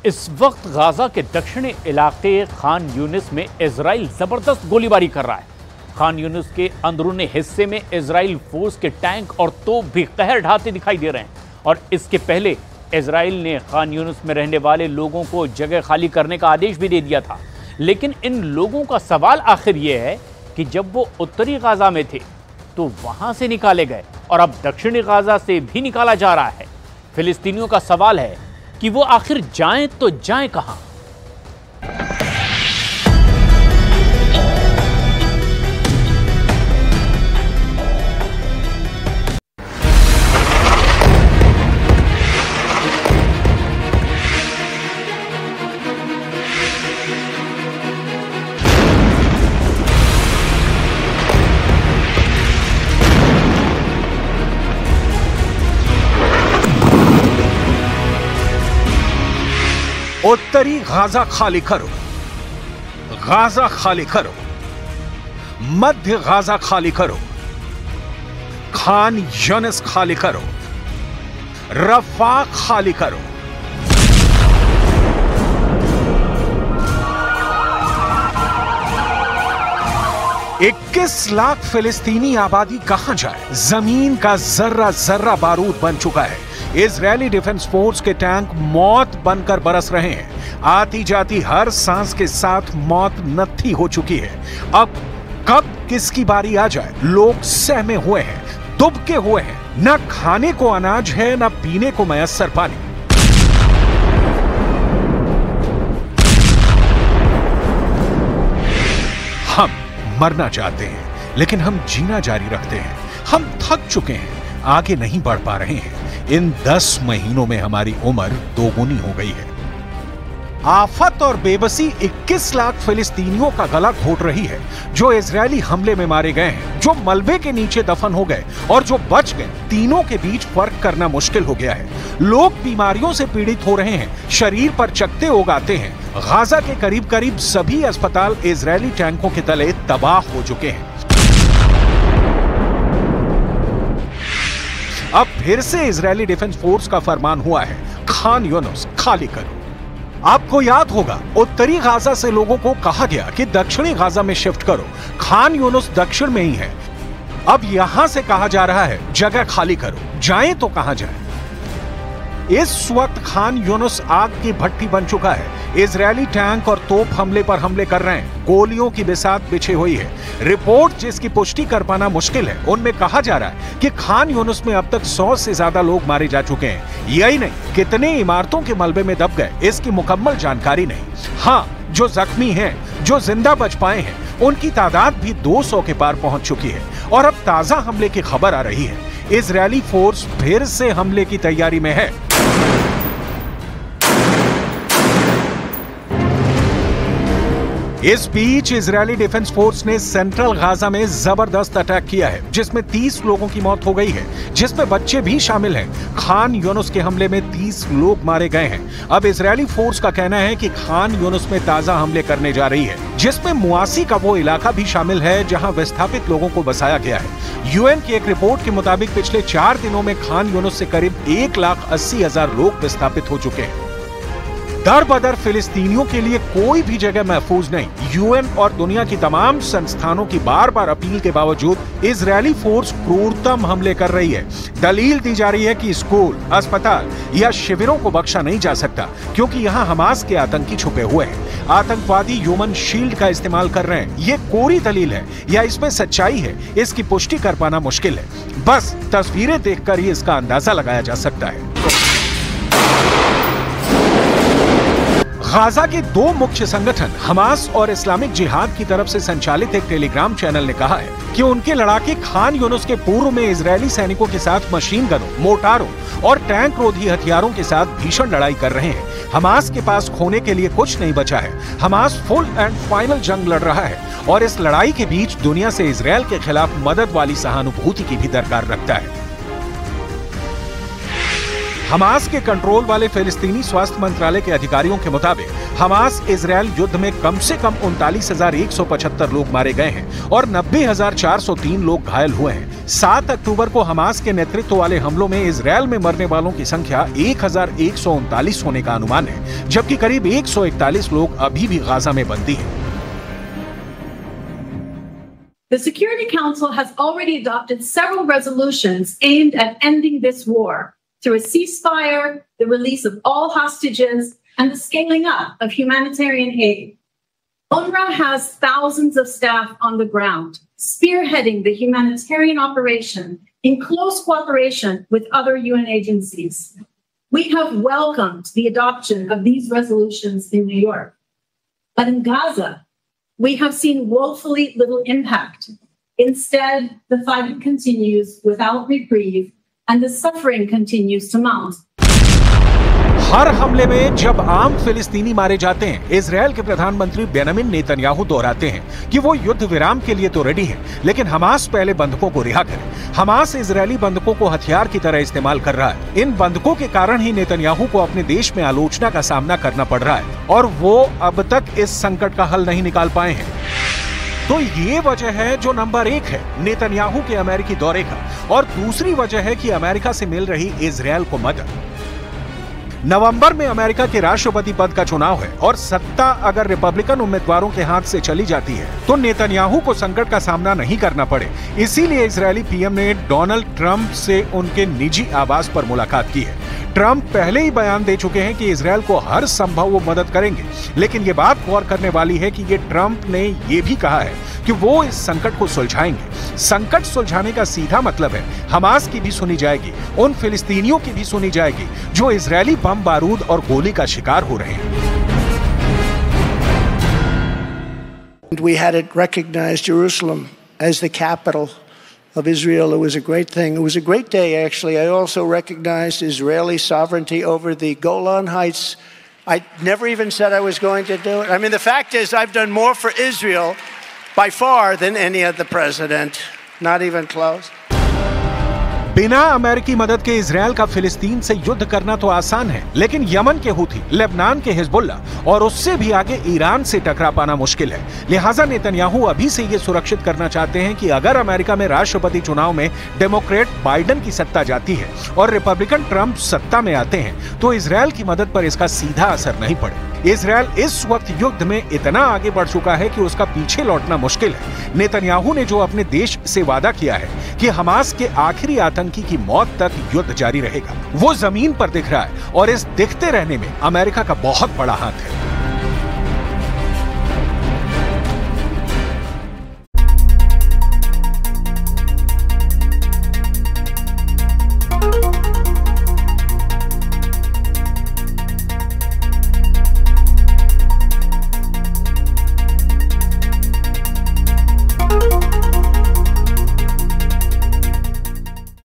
इस वक्त गाजा के दक्षिणी इलाके खान यूनिस में इजराइल जबरदस्त गोलीबारी कर रहा है। खान यूनिस के अंदरूनी हिस्से में इजराइल फोर्स के टैंक और तोप भी कहर ढाते दिखाई दे रहे हैं। और इसके पहले इजराइल ने खान यूनिस में रहने वाले लोगों को जगह खाली करने का आदेश भी दे दिया था। लेकिन इन लोगों का सवाल आखिर यह है कि जब वो उत्तरी गाजा में थे तो वहां से निकाले गए और अब दक्षिणी गाजा से भी निकाला जा रहा है। फिलिस्तीनियों का सवाल है कि वो आखिर जाएं तो जाएं कहां। उत्तरी गाजा खाली करो, गाजा खाली करो, मध्य गाजा खाली करो, खान यूनिस खाली करो, रफा खाली करो। 21 लाख फिलिस्तीनी आबादी कहां जाए? जमीन का जर्रा जर्रा बारूद बन चुका है। इजरायली डिफेंस फोर्स के टैंक मौत बनकर बरस रहे हैं। आती जाती हर सांस के साथ मौत नत्थी हो चुकी है। अब कब किसकी बारी आ जाए? लोग सहमे हुए हैं, दुबके हुए हैं। न खाने को अनाज है, न पीने को मयस्सर पानी। हम मरना चाहते हैं, लेकिन हम जीना जारी रखते हैं। हम थक चुके हैं, आगे नहीं बढ़ पा रहे हैं। इन 10 महीनों में हमारी उम्र दोगुनी हो गई है। आफत और बेबसी 21 लाख फिलिस्तीनियों का गला घोट रही है, जो इजरायली हमले में मारे गए हैं, जो मलबे के नीचे दफन हो गए और जो बच गए। तीनों के बीच फर्क करना मुश्किल हो गया है। लोग बीमारियों से पीड़ित हो रहे हैं, शरीर पर चकत्ते उगाते हैं। गाजा के करीब करीब सभी अस्पताल इजरायली टैंकों के तले तबाह हो चुके हैं। अब फिर से इजरायली डिफेंस फोर्स का फरमान हुआ है, खान यूनिस खाली करो। आपको याद होगा, उत्तरी गाजा से लोगों को कहा गया कि दक्षिणी गाजा में शिफ्ट करो। खान यूनिस दक्षिण में ही है। अब यहां से कहा जा रहा है जगह खाली करो। जाएं तो कहां जाएं? इस वक्त खान यूनिस आग की भट्टी बन चुका है। इजरायली टैंक और तोप हमले पर हमले कर रहे हैं। गोलियों की बिसात बिछी हुई है। रिपोर्ट जिसकी पुष्टि कर पाना मुश्किल है, उनमें कहा जा रहा है कि खान यूनिस में अब तक 100 से ज्यादा लोग मारे जा चुके हैं। यही नहीं, कितने इमारतों के मलबे में दब गए, इसकी मुकम्मल जानकारी नहीं। हाँ, जो जख्मी हैं, जो जिंदा बच पाए हैं, उनकी तादाद भी 200 के पार पहुंच चुकी है। और अब ताजा हमले की खबर आ रही है। इजरायली फोर्स फिर से हमले की तैयारी में है। इस बीच इजरायली डिफेंस फोर्स ने सेंट्रल गाजा में जबरदस्त अटैक किया है, जिसमें 30 लोगों की मौत हो गई है, जिसमें बच्चे भी शामिल हैं। खान यूनिस के हमले में 30 लोग मारे गए हैं। अब इजरायली फोर्स का कहना है कि खान यूनिस में ताजा हमले करने जा रही है, जिसमें मुआसी का वो इलाका भी शामिल है जहां विस्थापित लोगों को बसाया गया है। यूएन की एक रिपोर्ट के मुताबिक पिछले 4 दिनों में खान यूनिस से करीब 1,80,000 लोग विस्थापित हो चुके हैं। दर बदर फिलिस्तीनियों के लिए कोई भी जगह महफूज नहीं। यूएन और दुनिया की तमाम संस्थानों की बार बार अपील के बावजूद इजरायली फोर्स क्रूरतम हमले कर रही है। दलील दी जा रही है कि स्कूल, अस्पताल या शिविरों को बख्शा नहीं जा सकता, क्योंकि यहाँ हमास के आतंकी छुपे हुए हैं। आतंकवादी ह्यूमन शील्ड का इस्तेमाल कर रहे हैं। ये कोरी दलील है या इसमें सच्चाई है, इसकी पुष्टि कर पाना मुश्किल है। बस तस्वीरें देखकर ही इसका अंदाजा लगाया जा सकता है। गाजा के 2 मुख्य संगठन हमास और इस्लामिक जिहाद की तरफ से संचालित एक टेलीग्राम चैनल ने कहा है कि उनके लड़ाके खान यूनिस के पूर्व में इजरायली सैनिकों के साथ मशीन गनों, मोटारों और टैंक रोधी हथियारों के साथ भीषण लड़ाई कर रहे हैं। हमास के पास खोने के लिए कुछ नहीं बचा है। हमास फुल एंड फाइनल जंग लड़ रहा है और इस लड़ाई के बीच दुनिया से इजरायल के खिलाफ मदद वाली सहानुभूति की भी दरकार रखता है। हमास के कंट्रोल वाले फिलिस्तीनी स्वास्थ्य मंत्रालय के अधिकारियों के मुताबिक हमास इजरायल युद्ध में कम से कम 39,175 लोग मारे गए हैं और 90,403 लोग घायल हुए हैं। 7 अक्टूबर को हमास के नेतृत्व वाले हमलों में इजरायल में मरने वालों की संख्या 1,139 होने का अनुमान है, जबकि करीब 141 लोग अभी भी गाजा में बंदी हैं। The Security Council has already adopted several resolutions aimed at ending this war through a ceasefire, the release of all hostages, and the scaling up of humanitarian aid. UNRWA has thousands of staff on the ground, spearheading the humanitarian operation in close cooperation with other UN agencies. We have welcomed the adoption of these resolutions in New York. But in Gaza, we have seen woefully little impact. Instead, the fighting continues without reprieve and the suffering continues to mount. हर हमले में जब आम फिलिस्तीनी मारे जाते हैं, Israel के प्रधानमंत्री बेंजामिन नेतन्याहू दोहराते हैं कि वो युद्ध विराम के लिए तो रेडी है, लेकिन हमास पहले बंधकों को रिहा करे। हमास इजरायली बंधकों को हथियार की तरह इस्तेमाल कर रहा है। इन बंधकों के कारण ही नेतन्याहू को अपने देश में आलोचना का सामना करना पड़ रहा है और वो अब तक इस संकट का हल नहीं निकाल पाए हैं। तो ये वजह है जो नंबर 1 है नेतन्याहू के अमेरिकी दौरे का, और दूसरी वजह है कि अमेरिका से मिल रही इजरायल को मदद। नवंबर में अमेरिका के राष्ट्रपति पद का चुनाव है और सत्ता अगर रिपब्लिकन उम्मीदवारों के हाथ से चली जाती है तो नेतन्याहू को संकट का सामना नहीं करना पड़े। इसीलिए इजरायली पीएम ने डोनाल्ड ट्रंप से उनके निजी आवास पर मुलाकात की है। ट्रंप पहले ही बयान दे चुके हैं कि इजरायल को हर संभव वो मदद करेंगे, लेकिन ये बात गौर करने वाली है कि ये ट्रंप ने ये भी कहा है कि वो इस संकट को सुलझाएंगे। संकट सुलझाने का सीधा मतलब है हमास की भी सुनी जाएगी, उन फिलिस्तीनियों की भी सुनी जाएगी जो इजरायली बम बारूद और गोली का शिकार हो रहे हैं। We had it recognized Jerusalem as the capital of Israel. It was a great thing. It was a great day, actually. I also recognized Israeli sovereignty over the Golan Heights. I never even said I was going to do it. I mean, the fact is, I've done more for Israel by far than any other president. Not even close. बिना अमेरिकी मदद के Israel का फिलिस्तीन से युद्ध करना तो आसान है, लेकिन यमन के हूथी, लेबनान के हिजबुल्ला और उससे भी आगे ईरान से टकरा पाना मुश्किल है। लिहाजा नेतन्याहू अभी से ये सुरक्षित करना चाहते हैं कि अगर अमेरिका में राष्ट्रपति चुनाव में डेमोक्रेट बाइडेन की सत्ता जाती है और रिपब्लिकन ट्रंप सत्ता में आते हैं तो इजरायल की मदद पर इसका सीधा असर नहीं पड़े। इजरायल इस वक्त युद्ध में इतना आगे बढ़ चुका है कि उसका पीछे लौटना मुश्किल है। नेतन्याहू ने जो अपने देश से वादा किया है कि हमास के आखिरी आतंकी की मौत तक युद्ध जारी रहेगा, वो जमीन पर दिख रहा है और इस दिखते रहने में अमेरिका का बहुत बड़ा हाथ है।